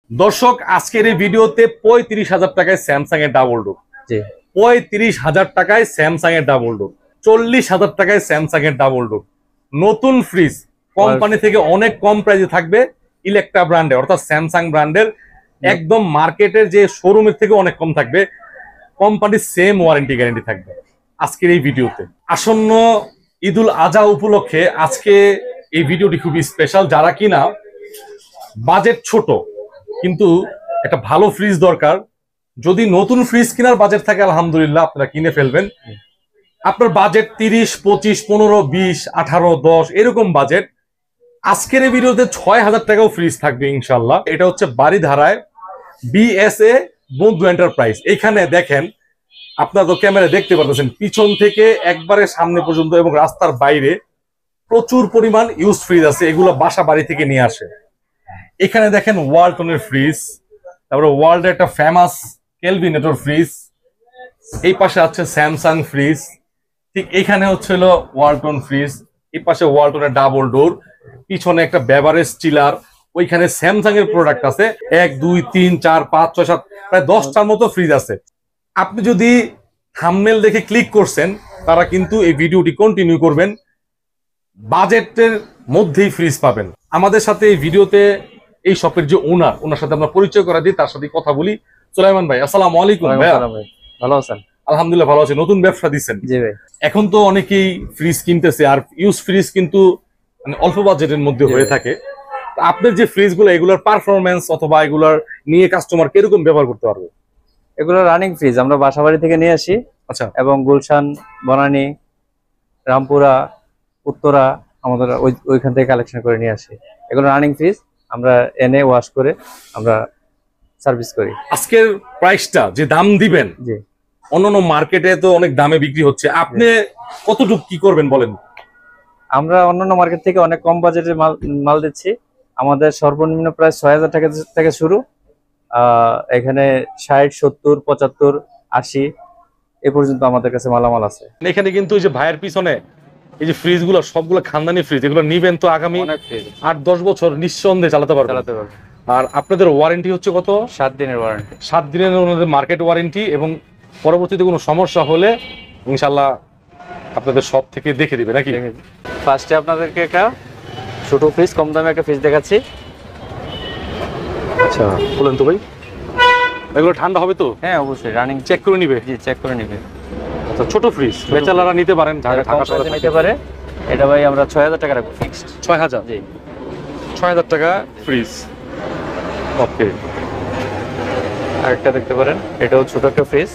দর্শক আজকের এই ভিডিওতে ৩৫,০০০ টাকায় স্যামসাং এর ডাবল ডোর, ৩৫,০০০ টাকায় স্যামসাং এর ডাবল ডোর, ৪০,০০০ টাকায় স্যামসাং এর ডাবল ডোর নতুন ফ্রিজ কোম্পানি থেকে অনেক কম প্রাইসে থাকবে। ইলেকট্রা ব্র্যান্ডের অর্থাৎ স্যামসাং ব্র্যান্ডের একদম মার্কেটের যে শোরুমের থেকে অনেক কম থাকবে। কোম্পানির সেম ওয়ারেন্টি গ্যারান্টি থাকবে। আজকের এই ভিডিওতে আসন্ন ঈদুল আজহা উপলক্ষে আজকে এই ভিডিওটি খুবই স্পেশাল। যারা কিনা বাজেট ছোট কিন্তু একটা ভালো ফ্রিজ দরকার, যদি নতুন ফ্রিজ কেনার বাজেট থাকে আলহামদুলিল্লাহ আপনারা কিনে ফেলবেন। আপনার বাজেট ৩০, ২৫, ১৫, ২০, ১৮, ১০ এরকম বাজেট, আজকের এই ভিডিওতে ৬,০০০ টাকাও ফ্রিজ থাকবে ইনশাল্লাহ। এটা হচ্ছে বারিধারায় বিএসএ বন্ধু এন্টারপ্রাইজ। এখানে দেখেন, আপনারা তো ক্যামেরা দেখতে পাচ্ছেন, পিছন থেকে একবারে সামনে পর্যন্ত এবং রাস্তার বাইরে প্রচুর পরিমাণ ইউজ ফ্রিজ আছে। এগুলো বাসা বাড়ি থেকে নিয়ে আসে। এখানে দেখেন ওয়ালটনের ফ্রিজ, তারপরে ওয়ার্ল্ডের একটা ফেমাস কেলভিনেটর ফ্রিজ, এই পাশে আছে স্যামসাং ফ্রিজ, ঠিক এখানে হচ্ছে হলো ওয়ালটন ফ্রিজ, এই পাশে ওয়ালটনের ডাবল ডোর, পিছনে একটা বেভারেজ চিলার, ওইখানে স্যামসাং এর প্রোডাক্ট আছে ১, ২, ৩, ৪, ৫, ৬, ৭ প্রায় ১০টার মতো ফ্রিজ আছে। আপনি যদি থাম্বনেল দেখে ক্লিক করছেন, তারা কিন্তু এই ভিডিওটি কন্টিনিউ করবেন, বাজেটের মধ্যেই ফ্রিজ পাবেন। আমাদের সাথে এই ভিডিওতে এই শপের যে ওনার সাথে আমরা পরিচয় করা দিই, তার সাথে কথা বলি। সুলাইমান ভাই, আসসালামু আলাইকুম। ভালো আছেন? আলহামদুলিল্লাহ ভালো আছি। নতুন ব্যবসা দিচ্ছেন? জি ভাই। এখন তো অনেকেই ফ্রিজ কিনতেছে, আর ইউজ ফ্রিজ কিন্তু মানে অল্প বাজেটের মধ্যে হয়ে থাকে। আপনার যে ফ্রিজ গুলো, এগুলোর পারফরমেন্স অথবা এগুলোর নিয়ে কাস্টমার কিরকম ব্যবহার করতে পারবে? এগুলো রানিং ফ্রিজ আমরা বাসাবাড়ি থেকে নিয়ে আসি। আচ্ছা। এবং গুলশান, বনানী, রামপুরা, উত্তরা আমাদের ওইখান থেকে কালেকশন করে নিয়ে আসি। এগুলো রানিং ফ্রিজ, আমরা এনে ওয়াশ করে আমরা সার্ভিস করি। আজকের প্রাইসটা যে দাম দিবেন, জি, অন্যান্য মার্কেটে তো অনেক দামে বিক্রি হচ্ছে, আপনি কতটুকু কি করবেন বলেন? আমরা অন্যান্য মার্কেট থেকে অনেক কম বাজেটের মাল দিচ্ছি। আমাদের সর্বনিম্ন প্রায় ৬,০০০ টাকা থেকে শুরু, এখানে ৬০, ৭০, ৭৫, ৮০ এ পর্যন্ত আমাদের কাছে মালামাল আছে। এখানে কিন্তু এই যে ভাইয়ের পিছনে এই যে ফ্রিজ গুলো সবগুলো খানদানি ফ্রিজ, এগুলো নিবেন তো আগামী ৮-১০ বছর নিঃসন্দেহে চালাতে পারবেন। আর আপনাদের ওয়ারেন্টি হচ্ছে কত? ৭ দিনের ওয়ারেন্টি। ৭ দিনের ওনাদের মার্কেট ওয়ারেন্টি, এবং পরবর্তীতে কোনো সমস্যা হলে ইনশাল্লাহ আপনাদের সব থেকে দেখে দিবে নাকি? ফার্স্টে আপনাদেরকে একটা ছোট ফ্রিজ, কম দামে একটা ফ্রিজ দেখাচ্ছি। আচ্ছা, বলেন তো ভাই, এগুলো ঠান্ডা হবে তো? হ্যাঁ অবশ্যই, রানিং চেক করে নিবে? জি, চেক করে নিবে। আচ্ছা, ছোট ফ্রিজ বেচালারা নিতে পারেন, যারা ঢাকা শহরে নিতে পারে। এটা ভাই আমরা ৬,০০০ টাকা রাখবো ফিক্সড। ৬,০০০? জি, ৬,০০০ টাকা ফ্রিজ। ওকে। আরেকটা দেখতে পারেন, এটাও ছোট একটা ফ্রিজ,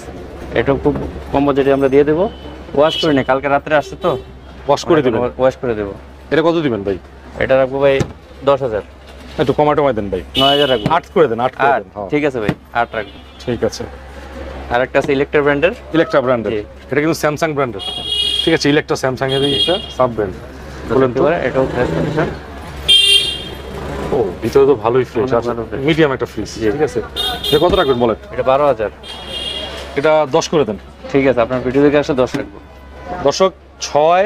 এটাও খুব কম বাজেটে আমরা দিয়ে দেবো। ওয়াশ করে নি, কালকে রাত্রে আসছে তো ওয়াশ করে দিবেন? ওয়াশ করে দেবো। এটা কত দিবেন ভাই? এটা রাখবো ভাই ১০,০০০। একটু কমায় দেন ভাই। ৯,০০০ রাখবো। ৮ করে দেন। ৮ করে দেন। ঠিক আছে ভাই, ৮ রাখবো। ঠিক আছে। আরেকটা আছে ইলেকট্রা ব্র্যান্ডের। ইলেকট্রা ব্র্যান্ডের? এটা কিন্তু স্যামসাং ব্র্যান্ডের। ঠিক আছে, ইলেকট্রা স্যামসাং এর একটা সাব ব্র্যান্ড। বলেন তো। এটাও ফ্রেশ কন্ডিশন। ও, ভিতরে তো ভালোই ফ্রেশ আছে, মিডিয়াম একটা ফ্রিজ। ঠিক আছে, এটা কত রাখবেন বলেন? এটা ১২,০০০। এটা ১০ করে দেন। ঠিক আছে, আপনার ভিডিও দেখে আসলে ১০ রাখবো। দর্শক ৬,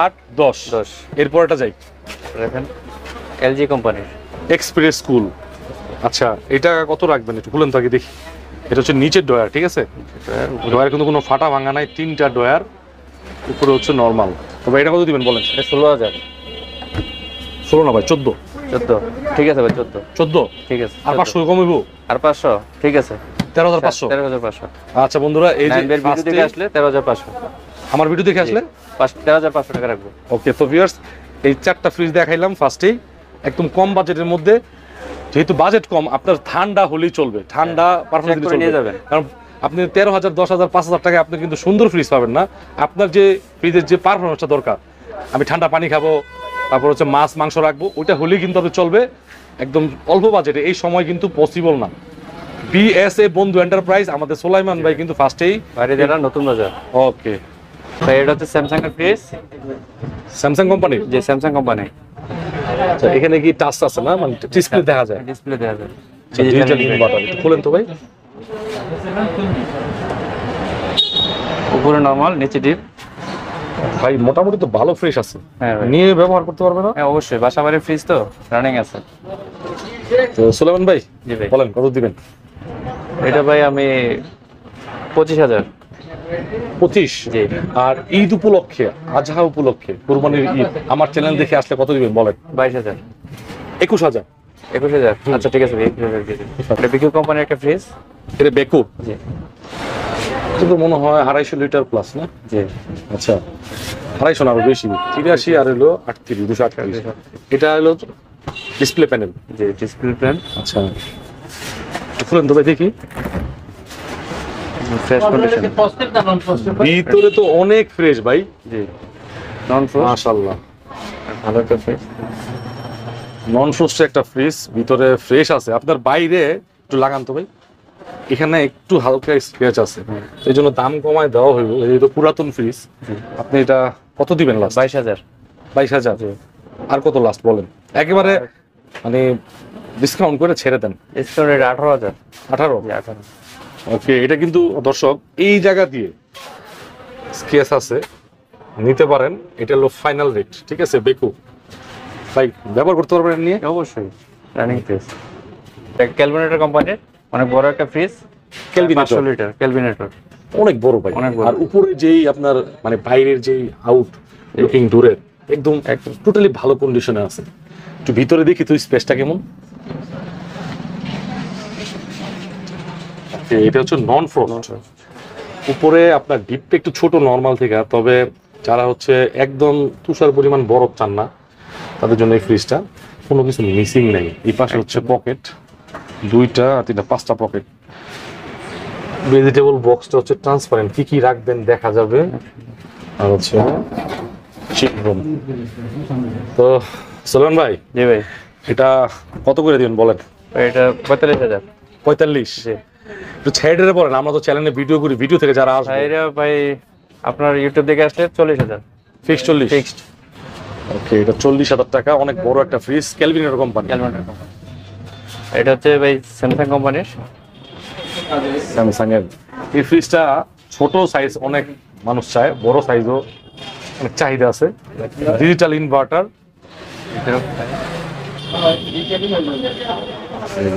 ৮, ১০। এরপর এটা যাই, দেখেন এলজি কোম্পানির এক্সপ্রেস স্কুল। আচ্ছা, এটা কত রাখবেন একটু বলেন তো আগে দেখি। এটা হচ্ছে নিচের ডয়ার, ঠিক আছে? ডয়ার কিন্তু কোনো ফাটা ভাঙা নাই, ৩টা ডয়ার, উপরে হচ্ছে নর্মাল। তবে এটা কত দিবেন বলেন? এটা ১৬,০০০। ১৬ না ভাই, ১৪। ১৪, ঠিক আছে ভাই, ১৪। ১৪? ঠিক আছে। আর ৫০০ কমিব? আর ৫০০, ঠিক আছে। ১৩,৫০০। ১৩,৫০০। আচ্ছা বন্ধুরা, এই যে ভিডিও দেখে আসলে ১৩,৫০০। আমার ভিডিও দেখে আসলে ১৩,৫০০ টাকা রাখবো। ওকে। তো ভিউয়ার্স, এই ৪টা ফ্রিজ দেখাইলাম ফার্স্টেই, একদম কম বাজেটের মধ্যে। যেহেতু বাজেট কম, আপনার ঠান্ডা হলেই চলবে, ঠান্ডা পারফরমেন্স নিয়ে যাবেন। কারণ আপনি ১৩,০০০, ১০,০০০, ৫,০০০ টাকায় আপনি কিন্তু সুন্দর ফ্রিজ পাবেন না। আপনার যে ফ্রিজের যে পারফরমেন্সটা দরকার, আমি ঠান্ডা পানি খাবো, তারপর হচ্ছে মাছ মাংস রাখবো, ওইটা হলেই কিন্তু আপনি চলবে একদম অল্প বাজেটে। এই সময় কিন্তু পসিবল না। বিএসএ বন্ধু এন্টারপ্রাইজ, আমাদের সুলাইমান ভাই কিন্তু ফার্স্টেই বারিধারা নতুন বাজার। ওকে ভাই, এটা হচ্ছে স্যামসাং এর ফ্রিজ। Samsung company? যে স্যামসাং কোম্পানি। আচ্ছা, এখানে কি টাচ আছে না, মানে ডিসপ্লে দেখা যায়? ডিসপ্লে দেখা যায়। Digital inverter. একটু খুলেন তো ভাই। উপরে নরমাল, নিচে ডিপ। ভাই মোটামুটি তো ভালো ফ্রেশ আছে। হ্যাঁ, নিয়ে ব্যবহার করতে পারবে না? হ্যাঁ অবশ্যই, বাসাবাড়ির ফ্রিজ তো রানিং আছে। তো সুলেমান ভাই জি ভাই, বলেন কত দিবেন? এটা ভাই আমি 25,000। 25। জি, আর ঈদ উপলক্ষে, আজহা উপলক্ষে, কুরবানির ঈদ আমার চ্যানেল দেখে আসলে কত দিবেন বলেন? 22,000। 21,000। 21,000, আচ্ছা ঠিক আছে ভাই, 21,000 দিয়ে দিন। এটা বিকিউ কোম্পানির একটা ফ্রিজ। এটা বেকু, জি এটা তো মনে হয় 250 লিটার প্লাস না? জি, আচ্ছা 250 না আরো বেশি, 83 আর হলো 38, 238। এটা হলো ডিসপ্লে প্যানেল। জি ডিসপ্লে প্ল্যান, আচ্ছা একটু খুলেন তো ভাই দেখি। Fresh condition. ভিতরে তো অনেক ফ্রেশ ভাই। জি, নন ফ্রোস্ট, মাশাআল্লাহ, ভালো একটা ফ্রিজ। নন ফ্রোস্ট একটা ফ্রিজ, ভিতরে ফ্রেশ আছে। আপনার বাইরে একটু লাগান তো ভাই, এখানে একটু হালকা স্ক্র্যাচ আছে, এই জন্য দাম কমায় দেওয়া হইব। এই তো পুরাতন ফ্রিজ, আপনি এটা কত দিবেন লাস্ট? 22,000। 22,000। আর কত লাস্ট বলেন, একেবারে মানে ডিসকাউন্ট করে ছেড়ে দেন। Discount rate 18,000। 18। জি 18। ওকে, এটা কিন্তু দর্শক এই জায়গা দিয়ে স্কেচ আছে, নিতে পারেন। এটা হলো ফাইনাল রেট, ঠিক আছে? বেকু ভাই ব্যবহার করতে পারবেন নিয়ে? অবশ্যই রানিং ফ্রিজ। এটা ক্যালভিনেটর কোম্পানির অনেক বড় একটা ফ্রিজ, ক্যালভিনেটর 500 লিটার ক্যালভিনেটর। অনেক বড় ভাই, অনেক বড়। আর উপরে যেই আপনার মানে বাইরের যেই আউট লুকিং ডোরের একদম টোটালি ভালো কন্ডিশনে আছে। একটু ভিতরে দেখি তো স্পেসটা কেমন। এটা হচ্ছে নন ফ্রস্ট। উপরে আপনার ডিপটা একটু ছোট নরমাল থেকে, তবে যারা হচ্ছে একদম তুষার পরিমাণ বরফ চান না তাদের জন্য এই ফ্রিজটা কোনো কিছু মিসিং নেই। এই পাশে হচ্ছে পকেট, 2টা আর 3টা 5টা পকেট। ভেজিটেবল বক্সটা হচ্ছে ট্রান্সপারেন্ট, কি কি রাখবেন দেখা যাবে। আর হচ্ছে চিল রুম। তো সুলেমান ভাই, জি ভাই, এটা কত করে দিবেন বলেন? এটা 45,000। 45। জি একটু ছেড়ে পড়েন, আমরা তো চ্যানেলে ভিডিও করি, ভিডিও থেকে যারা আসবে। ভাইরা ভাই আপনার ইউটিউব দেখে আসলে 40,000 ফিক্স 40। ফিক্সড। ওকে, এটা 40,000 টাকা, অনেক বড় একটা fridge, Kelvinator company. Kelvinator company. এটা হচ্ছে ভাই স্যামসাং কোম্পানির। স্যামসাং এর এই ফ্রিজটা ছোট সাইজ, অনেক মানুষ চায়, বড় সাইজও অনেক চাহিদা আছে। ডিজিটাল ইনভার্টার,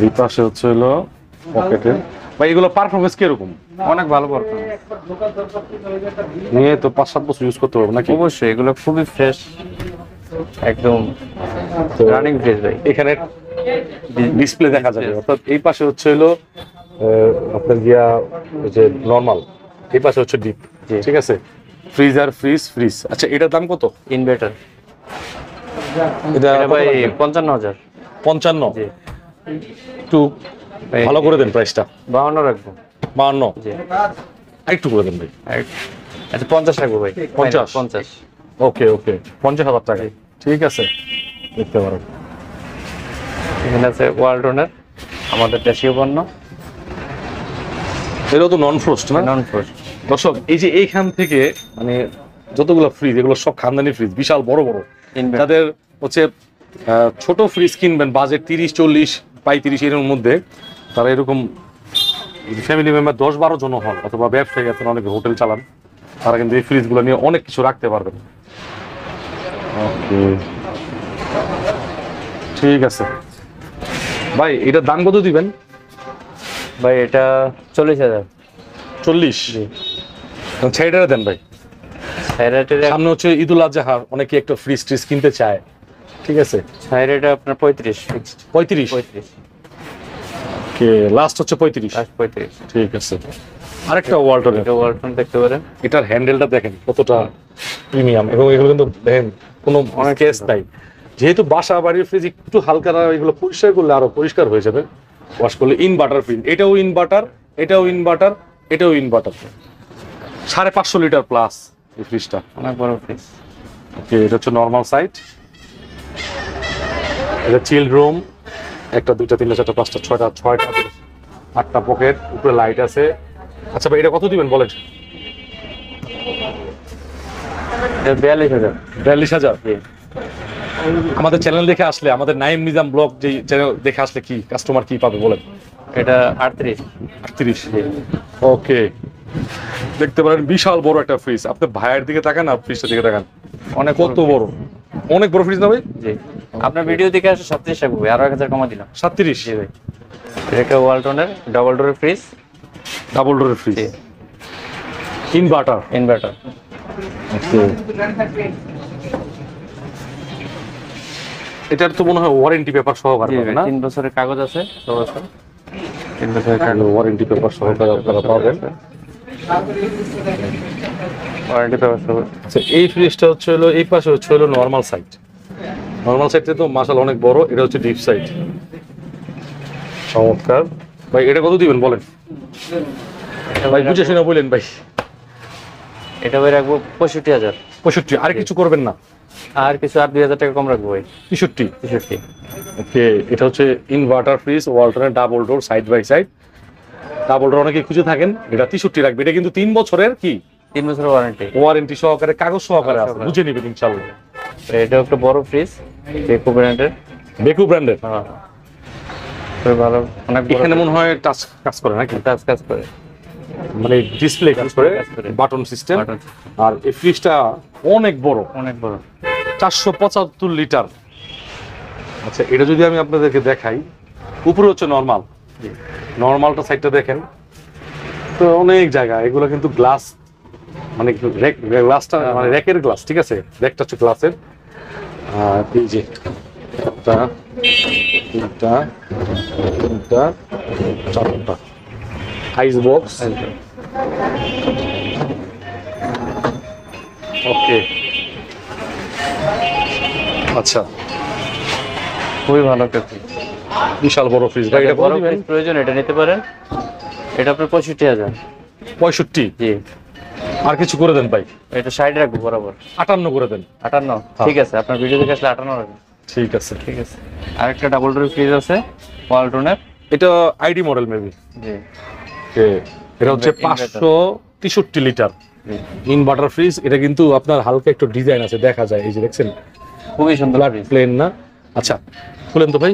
এই পাশে হচ্ছে হলো পকেটে। ভাই এগুলো পারফরমেন্স কিরকম? অনেক ভালো পারফরম্যান্স। নিয়ে তো 5-7 বছর ইউজ করতে পারবো নাকি? অবশ্যই, এগুলো খুবই ফ্রেশ, একদম রানিং ফ্রিজ ভাই। এখানে ডিসপ্লে দেখা যাবে, অর্থাৎ এই পাশে হচ্ছে হলো আপনার গিয়া ওই যে নরমাল, এই পাশে হচ্ছে ডিপ, ঠিক আছে? Freezer fridge. আচ্ছা এটার দাম কত? ইনভার্টার এটা এটা ভাই 55,000। 55। জি একটু ভাই, ভালো করে দেন প্রাইসটা। 52 রাখবো। 52। জি একটু করে দেন ভাই। আচ্ছা 50 রাখবো ভাই। 50? 50। ওকে 50,000 টাকা, ঠিক আছে, দেখতে পারেন। এখানে আছে ওয়ালটনের আমাদের দেশীয় পণ্য, এটা তো নন ফ্রস্ট না? নন ফ্রোস্ট। দর্শক এই যে এইখান থেকে মানে যতগুলো ফ্রিজ, এগুলো সব খানদানি ফ্রিজ, বিশাল বড় বড়। যাদের হচ্ছে ছোট ফ্রিজ কিনবেন, বাজেট 30-40-35 এর মধ্যে, তারা এরকম ফ্যামিলি মেম্বার 10-12 জন হন, অথবা ব্যবসায়ী আছেন, অনেকে হোটেল চালান, তারা কিন্তু এই ফ্রিজগুলো নিয়ে অনেক কিছু রাখতে পারবেন। ওকে ঠিক আছে ভাই, এটার দাম কত দিবেন? ভাই এটা 40,000। 40? ছেড়ে দেন ভাই। থাইরয়েডের সামনে হচ্ছে ঈদুল আজহা, অনেকে একটা ফ্রিজ ট্রিজ কিনতে চায়, ঠিক আছে? থাইরয়েড আপনার 35 ফিক্সড। 35? ওকে, লাস্ট হচ্ছে 35। 35। ঠিক আছে। আরেকটা ওয়ালটনের, এটা ওয়ালটন দেখতে পারেন। এটার হ্যান্ডেলটা দেখেন কতটা প্রিমিয়াম, এবং এগুলো কিন্তু দেখেন কোনো অনেক কেস নাই। যেহেতু বাসা বাড়ির ফ্রিজ একটু হালকা, এগুলো পরিষ্কার করলে আরো পরিষ্কার হয়ে যাবে ওয়াশ করলে। ইনভার্টার ফ্রিজ, এটাও ইনভার্টার, এটাও ইনভার্টার, এটাও ইনভার্টার। 550 লিটার প্লাস এই ফ্রিজটা, অনেক বড় ফ্রিজ। ওকে, এটা হচ্ছে নর্মাল সাইজ। এটা চিল রুম, 1টা 2টা 3টা 4টা 5টা 6টা 8টা পকেট, উপরে লাইট আছে। আচ্ছা ভাই এটা কত দিবেন বলেন? এটা 42,000। 42,000? আমাদের চ্যানেল দেখে আসলে, আমাদের নাইম নিজাম ব্লগ যে চ্যানেল দেখে আসলে কি কাস্টমার কি পাবে বলেন? এটা 38। 38? ওকে, দেখতে পারেন বিশাল বড় একটা ফ্রিজ। আপনি ভাইয়ের দিকে তাকান আর ফ্রিজটার দিকে তাকান, অনেক কত বড়, অনেক বড় ফ্রিজ না ভাই? জি আপনার ভিডিও দেখে আসলে 37 রাখবো ভাই, আরো 1000 কমা দিলাম। 37। জি ভাই, এটা একটা ওয়ালটনের ডাবল ডোরের ফ্রিজ, ডাবল ডোরের ফ্রিজ, ইনভার্টার। ইনভার্টার। এটার তো মনে হয় ওয়ারেন্টি পেপার সহকারে পাবেন না? 3 বছরের কাগজ আছে, সব আছে। 3 বছরের কাগজ, ওয়ারেন্টি পেপার সহকারে আপনারা পাবেন। ওয়ারেন্টি পেপার সহ। আচ্ছা, এই ফ্রিজটা হচ্ছে হলো এই পাশে হচ্ছে হলো নরমাল সাইড। নরমাল সাইডে তো মাশাআল্লাহ অনেক বড়, এটা হচ্ছে ডিপ সাইড। চমৎকার ভাই, এটা কত দিবেন বলেন ভাই, বুঝে শুনে বলেন ভাই। এটা ভাই রাখবো 65,000। 65? আর কিছু করবেন না? আর কিছু আর 2000 টাকা কম রাখবো ভাই। 63? 63। ওকে, এটা হচ্ছে ইনভার্টার ফ্রিজ, ওয়ালটনের double door, side by side. Double door অনেকে খুঁজে থাকেন, এটা 63 রাখবে। এটা কিন্তু 3 বছরের কি 3 বছরের ওয়ারেন্টি, ওয়ারেন্টি সহকারে, কাগজ সহকারে আছে, বুঝে নেবেন ইনশাআল্লাহ। এটা একটা বড় ফ্রিজ, বেকো ব্র্যান্ডের। বেকু ব্র্যান্ডের? হ্যাঁ, খুব ভালো, অনেক বড়। এখানে মনে হয় টাচ কাজ করে নাকি? টাচ কাজ করে, মানে ডিসপ্লে কাজ করে, কাজ করে। Button system. Button। আর এই ফ্রিজটা অনেক বড়, অনেক বড়, 475 লিটার। আচ্ছা, এটা যদি আমি আপনাদেরকে দেখাই, উপরে হচ্ছে নরমাল, নরমালটা সাইডটা দেখেন তো অনেক জায়গা, এগুলো কিন্তু গ্লাস, মানে গ্লাসটা মানে র্যাকের গ্লাস, ঠিক আছে, র্যাকটা হচ্ছে গ্লাসের। আর এই যে একটা, তিনটা, তিনটা, চারটা আইস বক্স। ওকে, আচ্ছা, খুবই ভালো একটা ফ্রিজ, বিশাল বড় ফ্রিজ ভাই। এটা বড় বড় ফ্রিজ প্রয়োজন, এটা নিতে পারেন। এটা আপনার 65,000। 65? জি, আর কিছু করে দেন ভাই, এটা 60 রাখবো বরাবর। 58 করে দেন। 58? ঠিক আছে, আপনার ভিডিও দেখে আসলে 58 রাখবো। ঠিক আছে। ঠিক আছে। আরেকটা ডাবল ডোর ফ্রিজ আছে ওয়ালটনের, এটা আইডি মডেল মেবি। জি, এটা হচ্ছে 563 লিটার ইনভার্টার ফ্রিজ। এটা কিন্তু আপনার হালকা একটু ডিজাইন আছে, দেখা যায়, এই যে দেখছেন, খুবই সুন্দর ফ্রিজ। প্লেন না? আচ্ছা, খুলেন তো ভাই।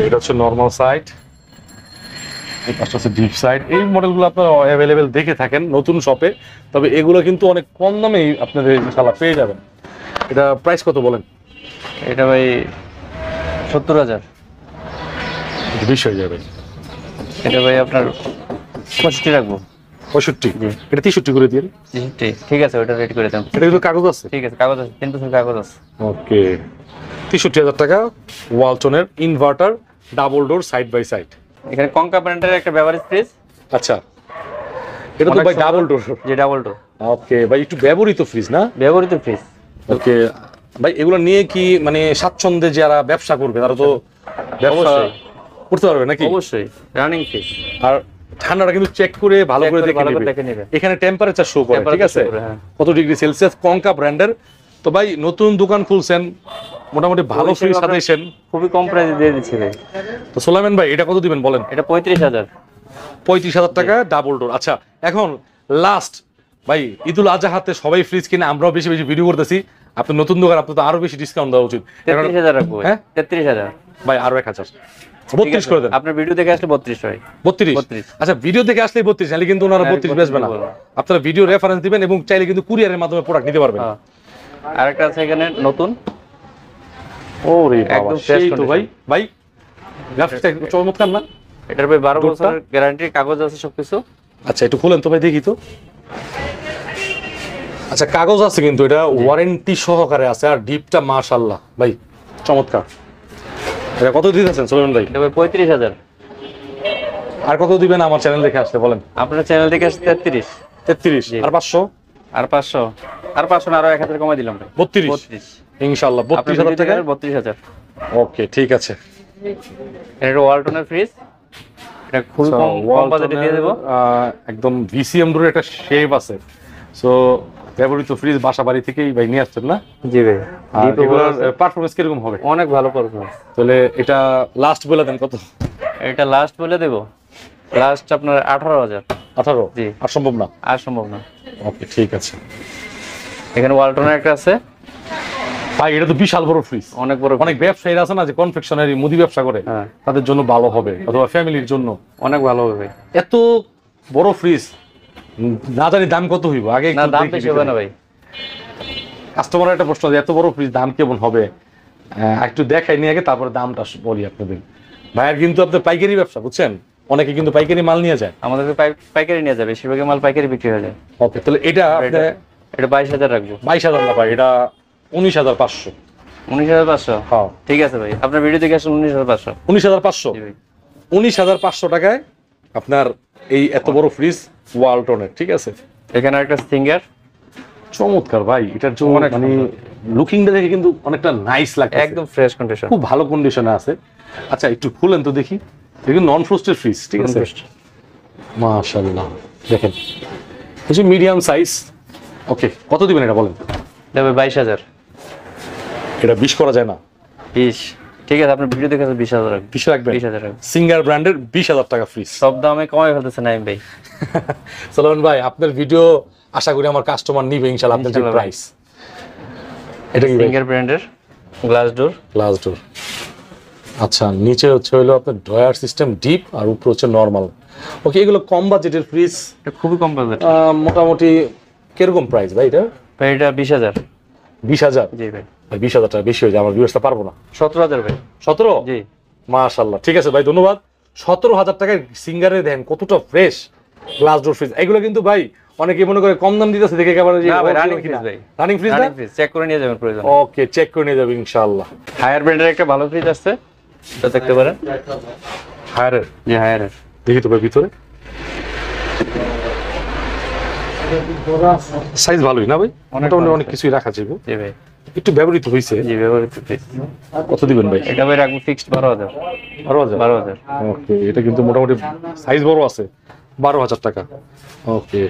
এটা হচ্ছে নরমাল সাইড, এই পাশটা হচ্ছে ডিপ সাইড। এই মডেলগুলো আপনারা অ্যাভেলেবেল দেখে থাকেন নতুন শপে, তবে এগুলো কিন্তু অনেক কম দামে আপনাদের ইনশাআল্লাহ পেয়ে যাবেন। এটা প্রাইস কত বলেন? এটা ভাই 70,000। বেশি হয়ে যাবে। এটা ভাই আপনার 65 রাখবো। 65? জি। এটা 63 করে দিন। 63? ঠিক আছে, ওটা রেডি করে দেন। এটা কিন্তু কাগজ আছে? ঠিক আছে, কাগজ আছে, 3 বছর কাগজ আছে। ওকে, 63,000 টাকা, ওয়ালটনের inverter, double door, side by side. এখানে কঙ্কা ব্র্যান্ডের একটা বেভারেজ ফ্রিজ। আচ্ছা, এটা তো ভাই ডাবল ডোর। যে ডাবল ডোর। ওকে ভাই, একটু ব্যবহৃত ফ্রিজ না? ব্যবহৃত ফ্রিজ। ওকে ভাই, এগুলো নিয়ে কি মানে স্বাচ্ছন্দ্যে যারা ব্যবসা করবে তারা তো ব্যবসা অবশ্যই করতে পারবে নাকি? অবশ্যই, রানিং ফ্রিজ। আর ঠান্ডাটা কিন্তু চেক করে ভালো করে দেখে নেবে। এখানে টেম্পারেচার শো করে, ঠিক আছে, কত ডিগ্রি সেলসিয়াস, কঙ্কা ব্র্যান্ডের। তো ভাই, নতুন দোকান খুলছেন, মোটামুটি ভালো ফ্রিজ সাজাইছেন, খুবই কম প্রাইসে দিয়ে দিচ্ছি ভাই। তো সোলাইমান ভাই, এটা কত দিবেন বলেন? এটা 35,000। 35,000 টাকা ডাবল ডোর। আচ্ছা, এখন লাস্ট ভাই, ঈদুল আজহাতে সবাই ফ্রিজ কিনে, আমরাও বেশি বেশি ভিডিও করতেছি, আপনি নতুন দোকান, আপনি তো আরো বেশি ডিসকাউন্ট দেওয়া উচিত। 33,000 রাখবো। হ্যাঁ, 33,000 ভাই, আরো 1,000, 32 করে দেন। আপনার ভিডিও দেখে আসলে 32 হয়। 32? আচ্ছা, ভিডিও দেখে আসলে 32, নাহলে কিন্তু ওনারা 32 বেচবে না। আপনারা ভিডিও রেফারেন্স দিবেন এবং চাইলে কিন্তু কুরিয়ারের মাধ্যমে প্রোডাক্ট নিতে পারবেন। আরেকটা আছে এখানে নতুন। ওরে বাবা, একদম সেই fresh তো ভাই। ভাই, গ্রাফিক্সটা চমৎকার না? এটার ভাই 12 বছরের গ্যারান্টির কাগজ আছে, সবকিছু। আচ্ছা, একটু খুলেন তো ভাই, দেখি তো। আচ্ছা, কাগজ আছে কিন্তু এটা ওয়ারেন্টি সহকারে আছে, আর ডিপটা মাশাআল্লাহ ভাই চমৎকার। এটা কত দিতেছেন সোলেমান ভাই? এটা ভাই 35,000। আর কত দিবেন আমার চ্যানেল দেখে আসলে বলেন? আপনার চ্যানেল থেকে আসলে 33। 33? আর 500? আর 500? আর 500 না, আরো 1000 কমাই দিলাম ভাই। 32? ইনশাআল্লাহ 32,000 টাকা। 32,000। ওকে, ঠিক আছে। এটা ওয়ালটনের ফ্রিজ, এটা খুব কম বাজেটে দিয়ে দেব। একদম ভিসিএম ডোরের একটা শেপ আছে। সো ব্যবহৃত ফ্রিজ বাসা বাড়ি থেকেই ভাই নিয়ে আসছেন না? জি ভাই। এগুলোর পারফরম্যান্স কিরকম হবে? অনেক ভালো পারফরম্যান্স। তাহলে এটা লাস্ট বলে দেন কত? এটা লাস্ট বলে দেব, লাস্ট আপনার 18,000। 18? জি। আর সম্ভব না? আর সম্ভব না। ওকে, ঠিক আছে। এখানে ওয়ালটনের একটা আছে ভাই, এটা তো বিশাল বড় ফ্রিজ। অনেক বড়। অনেক ব্যবসায়ীরা আছে না যে কনফেকশনারি মুদি ব্যবসা করে, হ্যাঁ, তাদের জন্য ভালো হবে, অথবা ফ্যামিলির জন্য অনেক ভালো হবে ভাই। এত বড় ফ্রিজ না জানি দাম কত হইব আগে না, একটু দাম দেখি বেশি হবে না ভাই। কাস্টমার একটা প্রশ্ন, এত বড় ফ্রিজ দাম কেমন হবে? একটু দেখাই নিয়ে আগে, তারপরে দামটা বলি আপনাদের। ভাইয়ের কিন্তু আপনার পাইকারি ব্যবসা, বুঝছেন, অনেকে কিন্তু পাইকারি মাল নিয়ে যায়। আমাদের পাইকারি নিয়ে যাবে, বেশিরভাগ মাল পাইকারি বিক্রি হয়ে যায়। ওকে, তাহলে এটা আপনি এটা 22,000 রাখবো। 22,000 না ভাই, এটা 19,500। 19,500? হ্যাঁ ঠিক আছে ভাই, আপনার ভিডিও দেখে আসুন। 19,500। 19,500। জি ভাই। 19,500 টাকায় আপনার এই এত বড় ফ্রিজ ওয়ালটনের, ঠিক আছে। এখানে একটা সিঙ্গার, চমৎকার ভাই, এটার জন্য অনেক মানে লুকিংটা দেখে কিন্তু অনেকটা নাইস লাগছে, একদম ফ্রেশ কন্ডিশন, খুব ভালো কন্ডিশনে আছে। আচ্ছা একটু খুলেন তো দেখি, দেখুন নন ফ্রোস্টেড ফ্রিজ, ঠিক আছে। মাশাআল্লাহ, দেখেন হচ্ছে মিডিয়াম সাইজ। ওকে, কত দিবেন এটা বলেন? দেবে 22,000। এটা 20 করা যায় না? 20? ঠিক আছে, আপনার ভিডিও দেখে 20,000 রাখবেন। 20 রাখবেন? 20,000 রাখবেন। সিঙ্গার ব্র্যান্ডের 20,000 টাকা ফ্রিজ। সব দামে কমাই ফেলতেছে নাইম ভাই। সালমান ভাই, আপনার ভিডিও আশা করি আমার কাস্টমার নিবে ইনশাআল্লাহ। আপনার যে প্রাইস, এটা কি সিঙ্গার ব্র্যান্ডের গ্লাস ডোর। Glass door. আচ্ছা, নিচে হচ্ছে হলো আপনার ড্রয়ার সিস্টেম ডিপ, আর উপরে হচ্ছে নরমাল। ওকে, এগুলো কম বাজেটের ফ্রিজ, এটা খুবই কম বাজেট। মোটামুটি কিরকম প্রাইস ভাই এটা? ভাই এটা 20,000। 20,000? জি ভাই। ভাই 20,000 টাকা বেশি হয়ে যায়, আমার ভিউয়ার্সটা পারবো না। 17,000 ভাই। 17? জি। মাশাআল্লাহ, ঠিক আছে ভাই, ধন্যবাদ। 17,000 টাকায় সিঙ্গারে দেন কতটা ফ্রেশ গ্লাস ডোর ফ্রিজ। এগুলো কিন্তু ভাই অনেকে মনে করে কম দাম দিতেছে দেখে একেবারে যে না ভাই, রানিং ফ্রিজ ভাই। রানিং ফ্রিজ না? রানিং ফ্রিজ চেক করে নিয়ে যাবেন প্রয়োজন। ওকে, চেক করে নিয়ে যাবে ইনশাআল্লাহ। হায়ার ব্র্যান্ডের একটা ভালো ফ্রিজ আছে, এটা দেখতে পারেন। হায়ারের? জি, হায়ারের। দেখি তো ভাই ভিতরে, সাইজ ভালোই না ভাই? মোটামুটি অনেক কিছুই রাখা যাবে। জি ভাই। একটু ব্যবহৃত হয়েছে। জি, ব্যবহৃত ফ্রিজ। কত দিবেন ভাই? এটা ভাই রাখবো ফিক্সড 12,000। 12,000। ওকে, এটা কিন্তু মোটামুটি সাইজ বড় আছে, 12,000 টাকা। ওকে,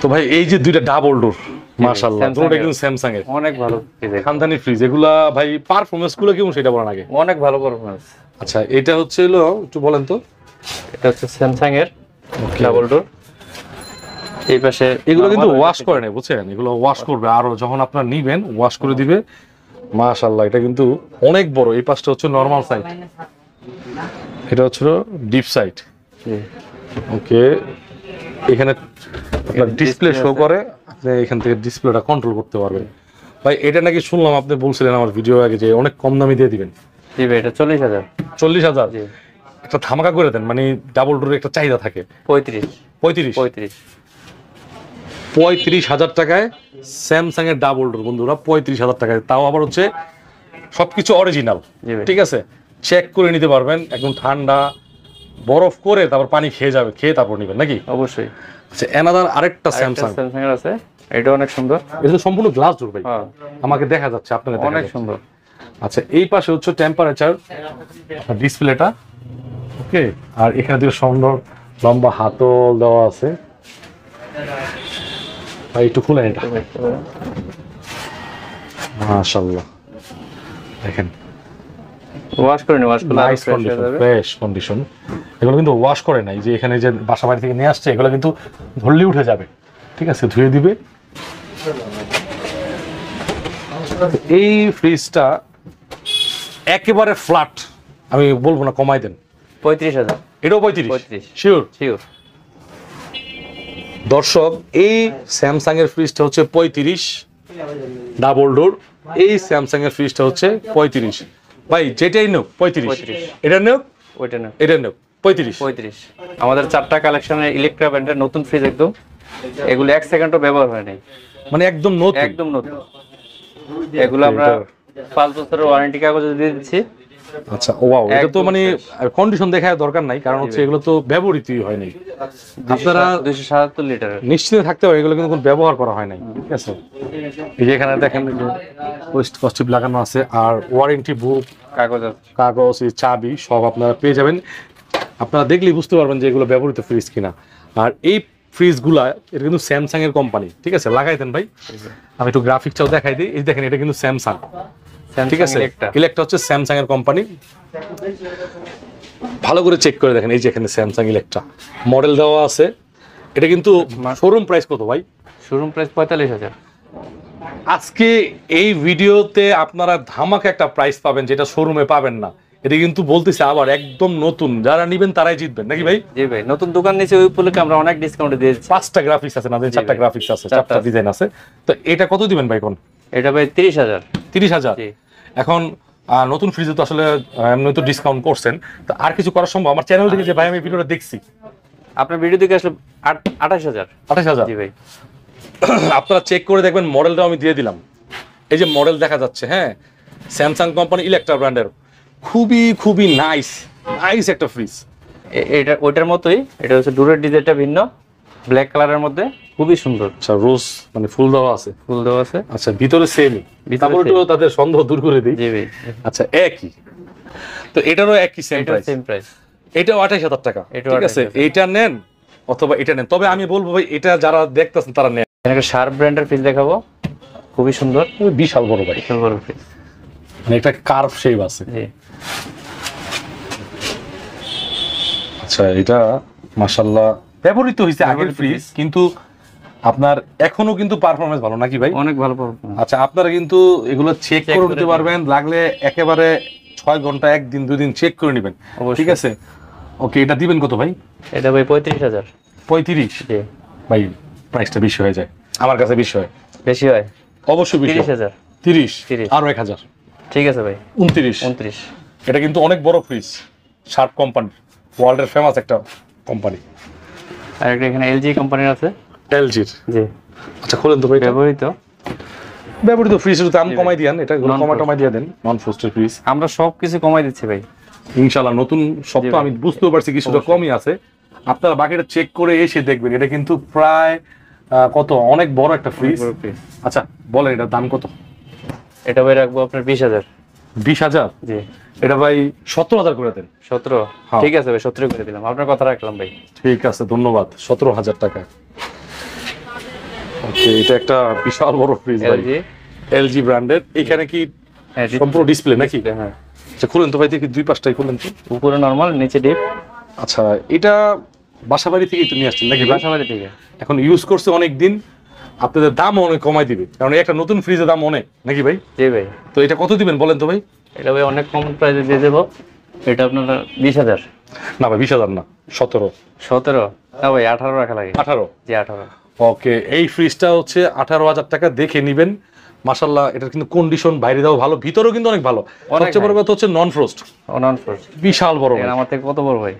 তো ভাই এই যে দুইটা ডাবল ডোর, মাশাআল্লাহ, দুটোটা কিন্তু স্যামসাং এর অনেক ভালো ফ্রিজ, খানদানি ফ্রিজ। এগুলা ভাই পারফরম্যান্স গুলো কেমন সেটা বলেন আগে। অনেক ভালো পারফরম্যান্স। আচ্ছা, এটা হচ্ছে হলো একটু বলেন তো। এটা হচ্ছে স্যামসাং এর ডাবল ডোর। এই পাশে এগুলো কিন্তু ওয়াশ করে নেয়, বুঝছেন, এগুলো ওয়াশ করবে আরো যখন আপনারা নিবেন, ওয়াশ করে দিবে। মাশাআল্লাহ, এটা কিন্তু অনেক বড়। এই পাশটা হচ্ছে নরমাল সাইড, এটা হচ্ছে ডিপ সাইড। ওকে, এখানে আপনার ডিসপ্লে শো করে, আপনি এখান থেকে ডিসপ্লেটা কন্ট্রোল করতে পারবেন। ভাই এটা নাকি শুনলাম আপনি বলছিলেন আমার ভিডিও আগে যে অনেক কম দামে দিয়ে দিবেন। জি ভাই, এটা 40,000। 40,000? জি। একটা ধামাকা করে দেন, মানে ডাবল ডোরের একটা চাহিদা থাকে। 35। 35,000 টাকায় স্যামসাং এর ডাবল ডোর বন্ধুরা, 35,000 টাকায়, তাও আবার হচ্ছে সবকিছু অরিজিনাল, ঠিক আছে। চেক করে নিতে পারবেন, একদম ঠান্ডা বরফ করে তারপর পানি খেয়ে যাবে, খেয়ে তারপর নেবেন নাকি? অবশ্যই। আচ্ছা, এনাদার আরেকটা স্যামসাং এর আছে, এটা অনেক সুন্দর। এটা সম্পূর্ণ গ্লাস ডোর ভাই, হ্যাঁ আমাকে দেখা যাচ্ছে, আপনাদের অনেক সুন্দর। আচ্ছা, এই পাশে হচ্ছে টেম্পারেচার ডিসপ্লেটা। ওকে, আর এখানে দুটো সুন্দর লম্বা হাতল দেওয়া আছে। ভাই একটু খুলেন এটা, মাশাআল্লাহ, দেখেন ওয়াশ করে নি, ওয়াশ করলে নাইস কন্ডিশন, ফ্রেশ কন্ডিশন। এগুলো কিন্তু ওয়াশ করে নাই, যে এখানে যে বাসা বাড়ি থেকে নিয়ে আসছে, এগুলো কিন্তু ধরলে উঠে যাবে, ঠিক আছে, ধুয়ে দিবে। এই ফ্রিজটা একেবারে ফ্ল্যাট, আমি বলবো না, কমাই দেন। 35,000। এটাও 35? শিওর? শিওর। দর্শক, এই স্যামসাং এর ফ্রিজটা হচ্ছে 35 ডাবল ডোর, এই স্যামসাং এর ফ্রিজটা হচ্ছে 35। ভাই যেটাই নোক 35, এটা নোক, ওইটা না, এটা নোক 35। আমাদের 4টা কালেকশনের ইলেকট্রা ব্র্যান্ডের নতুন ফ্রিজ, একদম এগুলো 1 সেকেন্ডও ব্যবহার হয় নাই, মানে একদম নতুন, একদম নতুন। এগুলো আমরা 5 বছরের ওয়ারেন্টি কাগজ দিয়ে দিচ্ছি। আচ্ছা, ওয়াও, এটা তো মানে কন্ডিশন দেখার দরকার নাই, কারণ হচ্ছে এগুলো তো ব্যবহৃতই হয় নাই। আপনারা 277 লিটার নিশ্চিত থাকতে পারেন এগুলো কিন্তু কোনো ব্যবহার করা হয় নাই, ঠিক আছে। এই যে এখানে দেখেন ওয়েস্ট কস্টিপ লাগানো আছে, আর ওয়ারেন্টি বুক, কাগজ, চাবি সব আপনারা পেয়ে যাবেন। আপনারা দেখলেই বুঝতে পারবেন যে এগুলো ব্যবহৃত ফ্রিজ কিনা। আর এই ফ্রিজগুলা এটা কিন্তু স্যামসাং এর কোম্পানি, ঠিক আছে। লাগাই দেন ভাই, আমি একটু গ্রাফিক্সটাও দেখাই দিই। এই দেখেন, এটা কিন্তু স্যামসাং, ঠিক আছে, ইলেকট্রা হচ্ছে স্যামসাং এর কোম্পানি। ভালো করে চেক করে দেখেন, এই যে এখানে স্যামসাং ইলেকট্রা মডেল দেওয়া আছে। এটা কিন্তু শোরুম প্রাইস কত ভাই? Showroom price 45,000। আজকে এই ভিডিওতে আপনারা ধামাকা একটা প্রাইস পাবেন, যেটা শোরুমে পাবেন না। এটা কিন্তু বলতেছে আবার একদম নতুন, যারা নিবেন তারাই জিতবেন নাকি ভাই? জি ভাই, নতুন দোকান নিয়েছি ওই উপলক্ষে আমরা অনেক ডিসকাউন্ট দিয়ে দিচ্ছি। 5টা গ্রাফিক্স আছে না, জি চারটা ভাই। গ্রাফিক্স আছে, চারটা চারটা ডিজাইন আছে। তো এটা কত দিবেন ভাই কোন? এটা ভাই 30,000। 30,000। জি। এখন নতুন ফ্রিজে তো আসলে এমনি তো ডিসকাউন্ট করছেন, তো আর কিছু করা সম্ভব? আমার চ্যানেল থেকে যে ভাই আমি ভিডিওটা দেখছি, আপনার ভিডিও দেখে আসলে 28,000। 28,000। জি ভাই। আপনারা চেক করে দেখবেন, মডেলটাও আমি দিয়ে দিলাম। এই যে মডেল দেখা যাচ্ছে, হ্যাঁ, স্যামসাং কোম্পানি ইলেকট্রা ব্র্যান্ডের, খুবই খুবই নাইস নাইস একটা ফ্রিজ। এটা ওইটার মতোই, এটা হচ্ছে ডোরের ডিজাইনটা ভিন্ন, ব্ল্যাক কালারের মধ্যে, খুবই সুন্দর। আচ্ছা, রোজ মানে ফুল দেওয়া আছে? ফুল দেওয়া আছে। আচ্ছা, ভিতরে সেমই, তারপরে একটু তাদের সন্দেহ দূর করে দিই। জি ভাই। আচ্ছা, একই, তো এটারও একই সেম প্রাইস? Same price. এটাও 28,000 টাকা। এটাও ঠিক আছে, 28,000। এইটা নেন অথবা এটা নেন, তবে আমি বলবো ভাই এটা যারা দেখতেছেন তারা নেন। একটা শার্প ব্র্যান্ডের ফ্রিজ দেখাবো, খুবই সুন্দর, বিশাল বড় ভাই, বিশাল বড় ফ্রিজ, মানে একটা কার্ভ শেপ আছে। জি। আচ্ছা, এটা মাশাআল্লাহ ব্যবহৃত হয়েছে আগের ফ্রিজ, কিন্তু আপনার এখনো কিন্তু পারফরম্যান্স ভালো নাকি ভাই? অনেক ভালো পারফরম্যান্স। আচ্ছা, আপনারা কিন্তু এগুলো চেক করে নিতে পারবেন, লাগলে একেবারে 6 ঘন্টা, একদিন 2 দিন চেক করে নেবেন, ঠিক আছে? ওকে, এটা দিবেন কত ভাই? এটা ভাই 35,000। 35? জি ভাই, প্রাইসটা বেশি হয়ে যায় আমার কাছে। বেশি হয়? বেশি হয়, অবশ্যই বেশি। 30,000। 30? 30। আরো 1,000। ঠিক আছে ভাই, 29। 29। এটা কিন্তু অনেক বড় ফ্রিজ, শার্প কোম্পানি, ওয়ার্ল্ডের ফেমাস একটা কোম্পানি। আর একটা এখানে এলজি কোম্পানির আছে। এলজির? জি। আচ্ছা, খোলেন তো ভাই। ব্যবহৃত ফ্রিজের দাম কমাই দিয়েন, এটা কমাই দিয়ে দেন, নন ফ্রস্টেড ফ্রিজ। আমরা সবকিছু কমাই দিচ্ছি ভাই ইনশাআল্লাহ। নতুন সব তো আমি বুঝতেও পারছি কিছুটা কমই আছে, আপনারা বাকিটা চেক করে এসে দেখবেন। এটা কিন্তু প্রায় কত, অনেক বড় একটা ফ্রিজ। আচ্ছা বলেন, এটার দাম কত? এটা ভাই রাখবো আপনার 20,000। 20,000? জি। এটা ভাই 17,000 করে দেন। 17? ঠিক আছে ভাই, 17 করে দিলাম, আপনার কথা রাখলাম ভাই। ঠিক আছে, ধন্যবাদ। 17,000 টাকা। ওকে, এটা একটা বিশাল বড় ফ্রিজ ভাই, এলজি ব্র্যান্ডের। এখানে কি সম্পূর্ণ ডিসপ্লে নাকি? হ্যাঁ। আচ্ছা, খুলেন তো ভাই, দেখি দুই পাশটাই খুলেন তো। উপরে নরমাল, নিচে ডিপ। আচ্ছা, এটা বাসাবাড়ি থেকেই তো নিয়ে আসছেন নাকি? বাসাবাড়ি থেকে। এখন ইউজ করছে অনেক দিন, আপনাদের দাম অনেক কমাই দিবে, কারণ একটা নতুন ফ্রিজের দাম অনেক নাকি ভাই? জি ভাই। তো এটা কত দিবেন বলেন তো ভাই? এটা ভাই অনেক কম প্রাইসে দিয়ে দেবো, এটা আপনার 20,000। না ভাই, 20,000 না, 17। 17? না ভাই, 18 রাখা লাগে। 18? জি 18। ওকে, এই ফ্রিজটা হচ্ছে 18,000 টাকা, দেখে নিবেন। মাশাআল্লাহ, এটার কিন্তু কন্ডিশন বাইরে দাও ভালো, ভিতরেও কিন্তু অনেক ভালো। সবচেয়ে বড় কথা হচ্ছে নন ফ্রস্ট। নন ফ্রস্ট, বিশাল বড় ভাই। আমার থেকে কত বড় ভাই।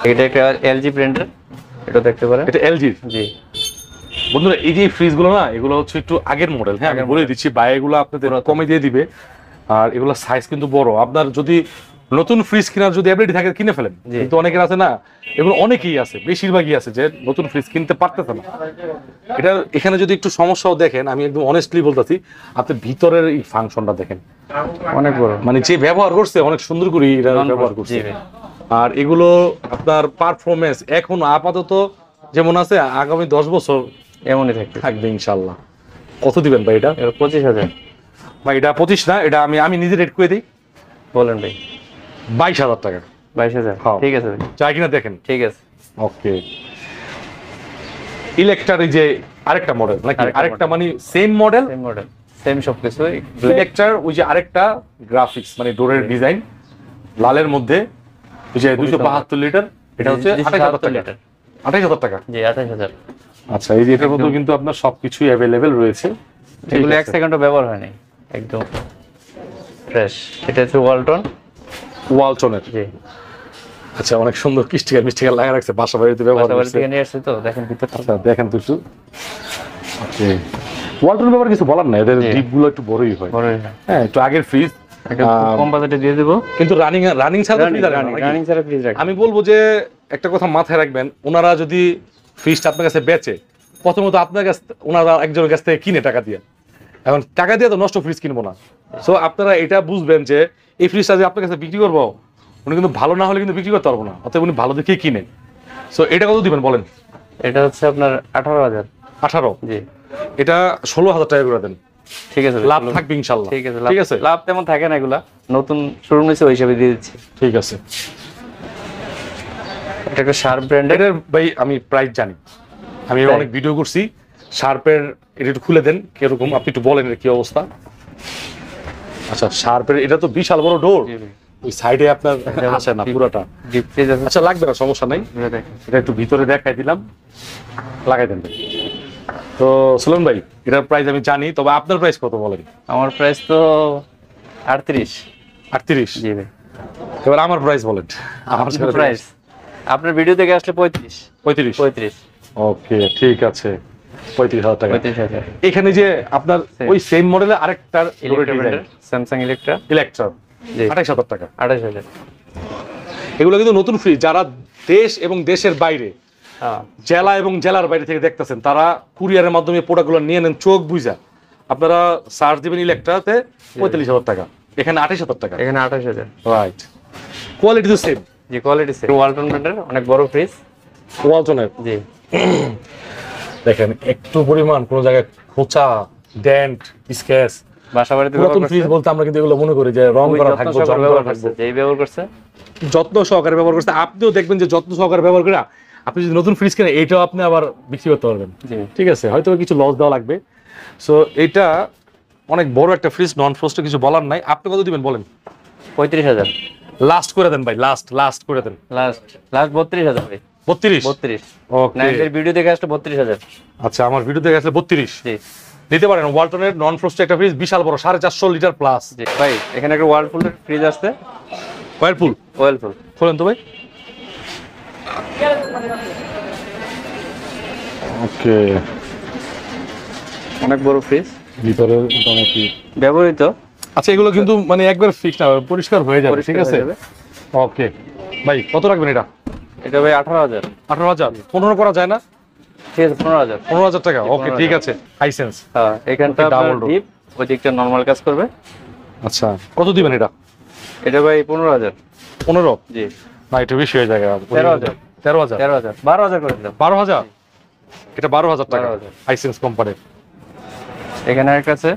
এটা একটা এলজি ব্র্যান্ডের, এটা দেখতে পারেন। এটা এলজি? জি। বন্ধুরা, এই যে ফ্রিজগুলো না, এগুলো হচ্ছে একটু আগের মডেল, হ্যাঁ, আমি বলে দিচ্ছি, ভাই এগুলো আপনাদের কমে দিয়ে দিবে। আর এগুলো সাইজ কিন্তু বড়। আপনার যদি নতুন ফ্রিজ কেনার যদি অ্যাবিলিটি থাকে কিনে ফেলেন, কিন্তু অনেকের আছে না, এগুলো অনেকেই আছে, বেশিরভাগই আছে যে নতুন ফ্রিজ কিনতে পারতেছে না। এটা এখানে যদি একটু সমস্যাও দেখেন, আমি একদম অনেস্টলি বলতেছি, আপনি ভিতরের এই ফাংশনটা দেখেন, অনেক বড়, মানে যে ব্যবহার করছে অনেক সুন্দর করে এটা ব্যবহার করছে। আর এগুলো আপনার পারফরমেন্স এখন আপাতত যেমন আছে, আগামী 10 বছর এমনই থাকবে ইনশাল্লাহ। কত দিবেন ভাই এটা? 25,000 ভাই। এটা 25 না, এটা আমি নিজে রেট করে দিই। বলেন ভাই। 22,000 টাকা। 22,000? ঠিক আছে ভাই, চাই কিনা দেখেন। ঠিক আছে। ওকে, ইলেকট্রার যে আরেকটা মডেল নাকি? আরেকটা মানে সেম মডেল, সেম সবকিছু। ইলেকট্রার ওই যে আরেকটা গ্রাফিক্স, মানে ডোরের ডিজাইন লালের মধ্যে, ওই যে 272 লিটার, এটা হচ্ছে 28,000 টাকা। 28,000 টাকা? জি 28,000। আচ্ছা, এই যে এটার মধ্যে কিন্তু আপনার সবকিছুই অ্যাভেলেবেল রয়েছে। এগুলো 1 সেকেন্ডও ব্যবহার হয়নি, একদম ফ্রেশ। এটা হচ্ছে ওয়ালটনের। জি। আচ্ছা, অনেক সুন্দর মিস্টিকার লাগা রাখছে, বাসা বাড়িতে ব্যবহার করছে। বাসা বাড়ি থেকে নিয়ে আসছে তো, দেখেন ভিতরটা। আচ্ছা, দেখেন তো একটু। ওকে, ওয়ালটনের ব্যাপারে কিছু বলার নাই, এদের ডিপগুলো একটু বড়ই হয়। হ্যাঁ, একটু আগের ফ্রিজ, একটা কম বাজেটে দিয়ে দেব, কিন্তু রানিং ছাড়া ফ্রিজ রাখি। আমি বলবো যে একটা কথা মাথায় রাখবেন, ওনারা যদি ফ্রিজটা আপনার কাছে বেচে, প্রথমত আপনার কাছে ওনারা একজনের কাছ থেকে কিনে টাকা দিয়ে, এখন টাকা দিয়ে তো নষ্ট ফ্রিজ কিনবো না। সো আপনারা এটা বুঝবেন যে এই ফ্রিজটা যে আপনার কাছে বিক্রি করবো, উনি কিন্তু ভালো না হলে কিন্তু বিক্রি করতে পারবো না, অতএব উনি ভালো দেখেই কিনে। সো এটা কত দিবেন বলেন? এটা হচ্ছে আপনার 18,000। 18? জি। এটা 16,000 টাকা করে দেন। ঠিক আছে, লাভ থাকবে ইনশাল্লাহ। ঠিক আছে, ঠিক আছে। লাভ তেমন থাকে না, এগুলা নতুন শোরুম নিছে ওই হিসাবে দিয়ে দিচ্ছি। ঠিক আছে। এটা একটা শার্প ব্র্যান্ডের ভাই, আমি প্রাইস জানি, আমি অনেক ভিডিও করছি শার্পের। এটা একটু খুলে দেন কিরকম, আপনি একটু বলেন এর কি অবস্থা। আচ্ছা, শার্পের এটা তো বিশাল বড় ডোর, ওই সাইডে আপনার আসে না পুরোটা। ডিপ ফ্রিজ আছে। আচ্ছা লাগবে না, সমস্যা নাই, এটা একটু ভিতরে দেখাই দিলাম, লাগাই দেন। তো সুলন ভাই এটার প্রাইস আমি জানি, তবে আপনার প্রাইস কত বলেন? আমার প্রাইস তো 38। 38? জি ভাই। এবার আমার প্রাইস বলেন। আমার প্রাইস আপনার ভিডিও থেকে আসলে 35। 35? ওকে ঠিক আছে, 35,000 টাকা। 35,000। এখানে যে আপনার ওই সেম মডেলের আরেকটা স্যামসাং ইলেকট্রা 28,000 টাকা। 28,000। এগুলো কিন্তু নতুন ফ্রিজ। যারা দেশ এবং দেশের বাইরে, জেলা এবং জেলার বাইরে থেকে দেখতেছেন, তারা কুরিয়ারের মাধ্যমে প্রোডাক্টগুলো নিয়ে নেন চোখ বুঝা। আপনারা সার্চ দিবেন ইলেকট্রাতে 45,000 টাকা, এখানে 28,000 টাকা। এখানে 28,000। রাইট, কোয়ালিটি তো সেম। জি কোয়ালিটি সেম। ওয়ালটন ব্র্যান্ডের অনেক বড় ফ্রিজ। ওয়ালটনের। জি দেখেন একটু পরিমাণ কোন জায়গায় খোঁচা, ডেন্ট, স্ক্র্যাচ, বাসাবাড়িতে নতুন ফ্রিজ বলতে আমরা কিন্তু এগুলো মনে করি যে রং করা থাকবে, জং করা থাকবে। যেই ব্যবহার করছে যত্ন সহকারে ব্যবহার করতে, আপনিও দেখবেন যে যত্ন সহকারে ব্যবহার করে আপনি যদি নতুন ফ্রিজ কেনেন, এইটাও আপনি আবার বিক্রি করতে পারবেন। ঠিক আছে, হয়তো কিছু লস দেওয়া লাগবে। সো এটা অনেক বড় একটা ফ্রিজ, নন ফ্রস্টে কিছু বলার নাই। আপনি কত দিবেন বলেন? 35,000 লাস্ট করে দেন ভাই, লাস্ট করে দেন। লাস্ট 32,000 ভাই। 32? ওকে, না এর ভিডিও দেখে আসলে 32,000। আচ্ছা, আমার ভিডিও দেখে আসলে 32। জি নিতে পারেন। ওয়ালটনের নন ফ্রস্টে একটা ফ্রিজ, বিশাল বড়, 450 লিটার প্লাস। জি ভাই, এখানে একটা ওয়ার্লপুলের ফ্রিজ আছে। ওয়ারপুল খোলেন তো ভাই। ওকে, অনেক বড় ফ্রিজ, ভিতরে মোটামুটি ব্যবহৃত। আচ্ছা, এগুলো কিন্তু মানে একবার ফিক্স না, পরিষ্কার হয়ে যাবে। ঠিক আছে, ওকে ভাই, কত রাখবেন এটা? এটা ভাই 18,000। 18,000? 15 করা যায় না? ঠিক আছে 15,000। 15,000 টাকা, ওকে ঠিক আছে। হাইসেন্স। হ্যাঁ, এখানটা ডাবল ডিপ, ওই দিকটা নরমাল কাজ করবে। আচ্ছা, কত দিবেন এটা? এটা ভাই 15,000। 15? জি না, এটা বেশি হয়ে যায়। 13,000। 13,000? 12,000 করে দিলাম। 12,000? এটা 12,000 টাকা 12,000। হাইসেন্স কোম্পানির। এখানে একটা আছে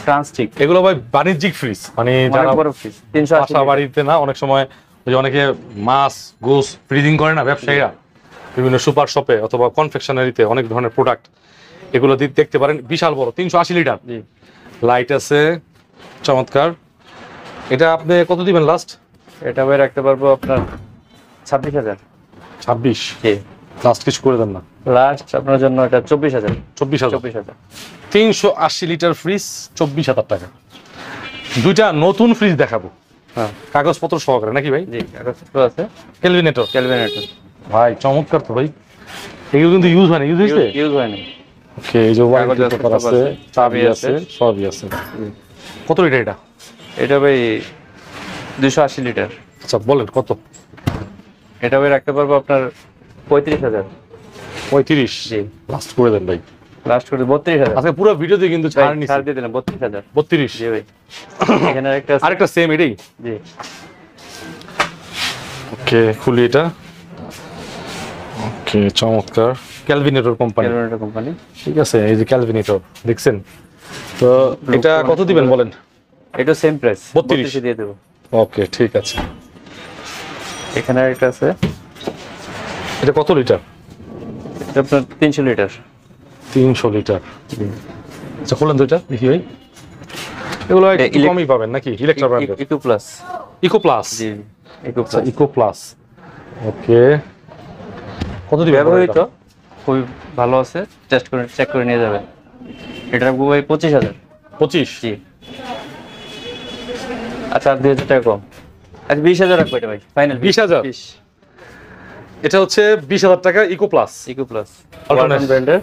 ট্রান্সটিক। এগুলো ভাই বাণিজ্যিক ফ্রিজ, মানে যারা বড় ফ্রিজ 380 বাসা বাড়িতে না, অনেক সময় ওই যে অনেকে মাছ গোস ফ্রিজিং করে না ব্যবসায়ীরা, বিভিন্ন সুপার শপে অথবা কনফেকশনারিতে অনেক ধরনের প্রোডাক্ট, এগুলো দেখতে পারেন। বিশাল বড়, 380 লিটার। জি লাইট আছে, চমৎকার। এটা আপনি কত দিবেন লাস্ট? এটা ভাই রাখতে পারবো আপনার 26,000। 26? জি লাস্ট কিছু করে দেন না। লাস্ট আপনার জন্য এটা 24,000। 24,000? 380 লিটার ফ্রিজ 24,000 টাকা। দুইটা নতুন ফ্রিজ দেখাবো, হ্যাঁ কাগজপত্র সহকারে নাকি ভাই? জি কাগজপত্র আছে। ক্যালভিনেটর ভাই, চমৎকার তো ভাই। এগুলো কিন্তু ইউজ হয়নি, ইউজ হয়নি। ওকে, এই যে ওয়ারেন্টি পেপার আছে, চাবি আছে, সবই আছে। কত লিটার এটা? এটা ভাই 280 লিটার। আচ্ছা বলেন কত? এটা ভাই রাখতে পারবো আপনার 35,000। 35? জি লাস্ট করে দেন ভাই। লাস্ট করে 32,000। আচ্ছা, পুরো ভিডিওতে কিন্তু ছাড় নিছি। ছাড় দিয়ে দিলাম 32,000। 32? জি ভাই। এখানে আরেকটা সেম এটাই? জি ওকে, খুলি এটা। ওকে, চমৎকার। Kelvinator company. ঠিক আছে, এই যে ক্যালভিনেটর দেখছেন তো। এটা কত দিবেন বলেন? এটা সেম প্রাইস, 32 দিয়ে দেব। ওকে ঠিক আছে। এখানে একটা আছে। এটা কত লিটার? এটা আপনার 300 লিটার। 300 লিটার? আচ্ছা, খুলেন তো এটা দেখি ভাই। এগুলো একটু কমই পাবেন নাকি? ইলেকট্রা ব্র্যান্ডের। Eco plus. Eco plus? জি eco plus. Eco plus, okay. কত দিবেন? ব্যবহৃত, খুবই ভালো আছে, টেস্ট করে চেক করে নিয়ে যাবেন। এটা রাখবো ভাই 25,000। 25? জি আচ্ছা, আর 2,000 টাকা কম। আচ্ছা 20,000 রাখবো এটা ভাই, ফাইনাল 20,000? এটা হচ্ছে 20,000 টাকা Eco plus. Eco Plus Walton ব্র্যান্ডের,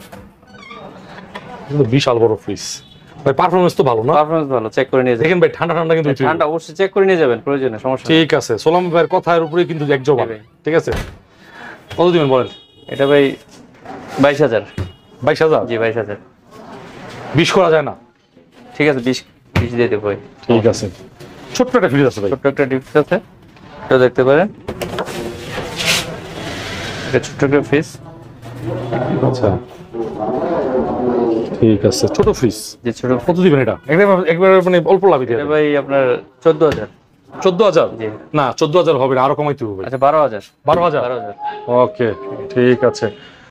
কিন্তু বিশাল বড় ফ্রিজ ভাই। পারফরম্যান্স তো ভালো না? পারফরম্যান্স ভালো, চেক করে নিয়ে যাবেন। দেখেন ভাই, ঠান্ডা ঠান্ডা কিন্তু ঠান্ডা অবশ্যই চেক করে নিয়ে যাবেন, প্রয়োজনে সমস্যা নেই। ঠিক আছে, সোলাম ভাইয়ের কথার উপরে কিন্তু এক জবান। ঠিক আছে, কত দিবেন বলেন? এটা ভাই 22,000। 22,000? জি 22,000। 20 করা যায় না? ঠিক আছে 20 দিয়ে দেবো ভাই। ঠিক আছে। ছোট্ট একটা ফ্রিজ আছে ভাই। ছোট্ট একটা ডিপস আছে, এটা দেখতে পারেন। এটা ছোট্ট একটা ফ্রিজ। আচ্ছা ঠিক আছে, ছোট ফ্রিজ। যে ছোট। কত দিবেন এটা? একবার মানে অল্প লাভ দিয়ে এটা ভাই আপনার 14,000। 14,000? জি না, 14,000 হবে না, আরো কমাইতে হবে। আচ্ছা 12,000। 12,000? 12,000। ওকে ঠিক আছে।